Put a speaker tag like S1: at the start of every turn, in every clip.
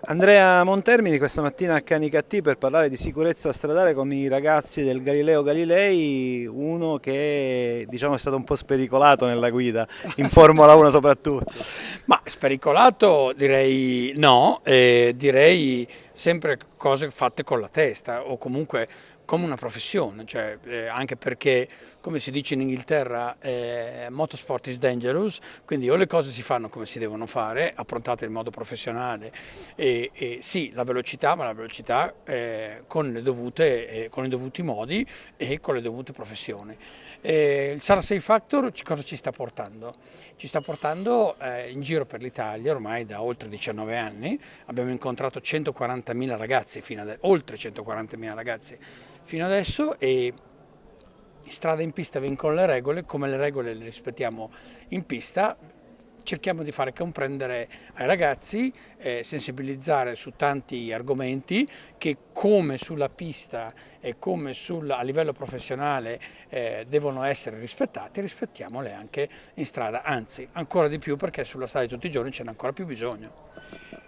S1: Andrea Montermini questa mattina a Canicattì per parlare di sicurezza stradale con i ragazzi del Galileo Galilei, uno che diciamo è stato un po' spericolato nella guida, in Formula 1 soprattutto.
S2: Ma spericolato direi no, direi sempre cose fatte con la testa o comunque come una professione, cioè, anche perché come si dice in Inghilterra motorsport is dangerous, quindi o le cose si fanno come si devono fare, approntate in modo professionale e sì la velocità, ma la velocità con i dovuti modi e con le dovute professioni. Il Sara Safe Factor cosa ci sta portando? Ci sta portando in giro per l'Italia ormai da oltre 19 anni, abbiamo incontrato 140.000 ragazzi oltre 140.000 ragazzi fino adesso e in strada e in pista vincono le regole, come le regole le rispettiamo in pista. Cerchiamo di fare comprendere ai ragazzi, sensibilizzare su tanti argomenti che come sulla pista e come a livello professionale devono essere rispettati, rispettiamole anche in strada, anzi ancora di più perché sulla strada di tutti i giorni ce n'è ancora più bisogno.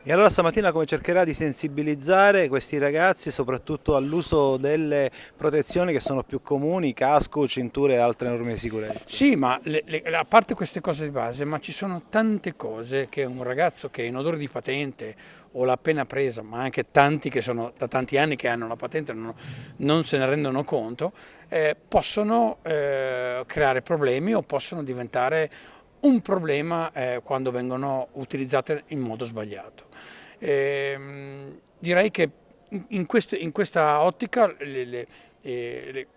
S1: E allora stamattina come cercherà di sensibilizzare questi ragazzi soprattutto all'uso delle protezioni che sono più comuni, casco, cinture e altre norme di sicurezza?
S2: Sì, ma a parte queste cose di base, ma ci sono tante cose che un ragazzo che è in odore di patente o l'ha appena presa, ma anche tanti che sono da tanti anni che hanno la patente e non se ne rendono conto, possono creare problemi o possono diventare un problema quando vengono utilizzate in modo sbagliato. Direi che in questa ottica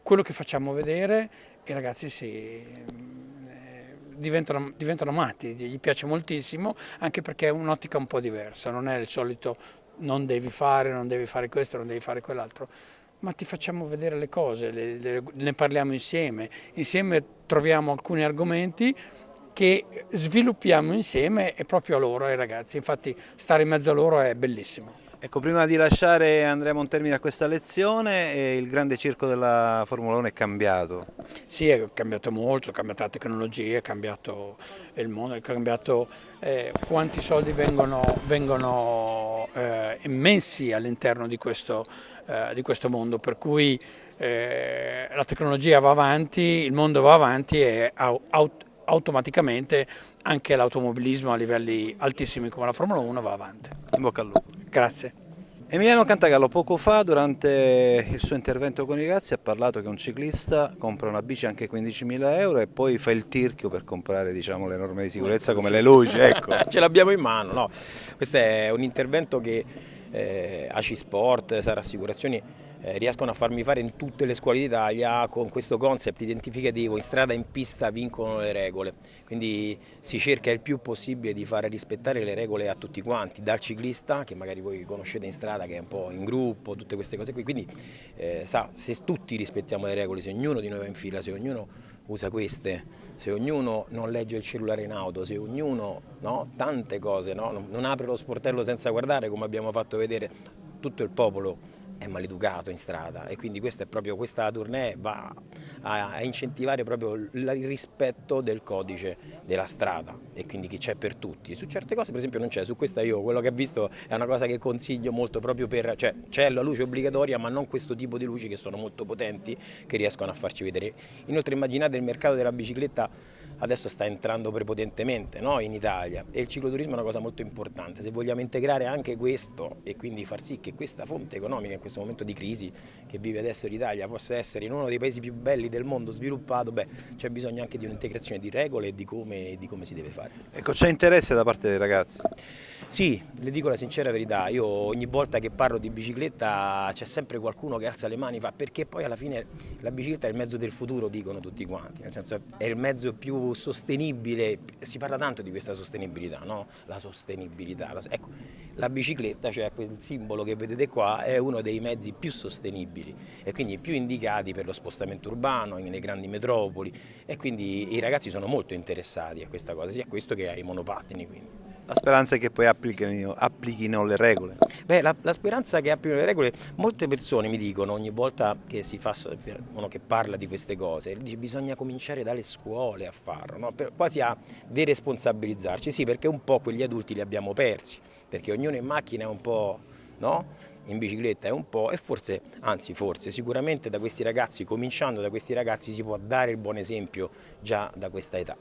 S2: quello che facciamo vedere i ragazzi diventano matti, gli piace moltissimo, anche perché è un'ottica un po' diversa, non è il solito non devi fare questo, non devi fare quell'altro, ma ti facciamo vedere le cose, ne parliamo insieme troviamo alcuni argomenti che sviluppiamo insieme e proprio a loro, ai ragazzi, infatti stare in mezzo a loro è bellissimo.
S1: Ecco, prima di lasciare Andrea Montermini a questa lezione, il grande circo della Formula 1 è cambiato.
S2: Sì, è cambiato molto, è cambiata la tecnologia, è cambiato il mondo, è cambiato quanti soldi vengono immessi all'interno di questo mondo, per cui la tecnologia va avanti, il mondo va avanti e automaticamente anche l'automobilismo a livelli altissimi come la Formula 1 va avanti.
S1: In bocca al lupo.
S2: Grazie.
S1: Emiliano Cantagallo poco fa durante il suo intervento con i ragazzi ha parlato che un ciclista compra una bici anche 15.000 euro e poi fa il tirchio per comprare diciamo, le norme di sicurezza come le luci. Ecco.
S3: Ce l'abbiamo in mano, no? Questo è un intervento che ACI Sport, Sara Assicurazioni riescono a farmi fare in tutte le scuole d'Italia con questo concept identificativo: in strada e in pista vincono le regole, quindi si cerca il più possibile di fare rispettare le regole a tutti quanti, dal ciclista che magari voi conoscete in strada che è un po' in gruppo, tutte queste cose qui, quindi se tutti rispettiamo le regole, se ognuno di noi va in fila, se ognuno usa queste, se ognuno non legge il cellulare in auto, se ognuno, no, tante cose, no? Non apre lo sportello senza guardare come abbiamo fatto vedere, tutto il popolo è maleducato in strada e quindi questa tournée va a incentivare proprio il rispetto del codice della strada e quindi che c'è per tutti. Su certe cose per esempio non c'è, su questa io quello che ho visto è una cosa che consiglio molto proprio cioè c'è la luce obbligatoria ma non questo tipo di luci che sono molto potenti che riescono a farci vedere. Inoltre immaginate il mercato della bicicletta adesso sta entrando prepotentemente, no, in Italia e il cicloturismo è una cosa molto importante. Se vogliamo integrare anche questo e quindi far sì che questa fonte economica in questo momento di crisi che vive adesso l'Italia possa essere in uno dei paesi più belli del mondo sviluppato, c'è bisogno anche di un'integrazione di regole e di come si deve fare.
S1: Ecco, c'è interesse da parte dei ragazzi?
S3: Sì, le dico la sincera verità, io ogni volta che parlo di bicicletta c'è sempre qualcuno che alza le mani, perché poi alla fine la bicicletta è il mezzo del futuro, dicono tutti quanti, nel senso è il mezzo più sostenibile, si parla tanto di questa sostenibilità, no? La sostenibilità, ecco, la bicicletta, cioè quel simbolo che vedete qua, è uno dei mezzi più sostenibili e quindi più indicati per lo spostamento urbano, nelle grandi metropoli e quindi i ragazzi sono molto interessati a questa cosa, sia a questo che ai monopattini. Quindi.
S1: La speranza è che poi applichino le regole.
S3: La speranza che applichino le regole, molte persone mi dicono ogni volta che uno che parla di queste cose, dice bisogna cominciare dalle scuole a farlo, no? Quasi a deresponsabilizzarci, sì, perché un po' quegli adulti li abbiamo persi. perché ognuno in macchina è un po', no? In bicicletta è un po', e forse, anzi forse, sicuramente da questi ragazzi, cominciando da questi ragazzi, si può dare il buon esempio già da questa età.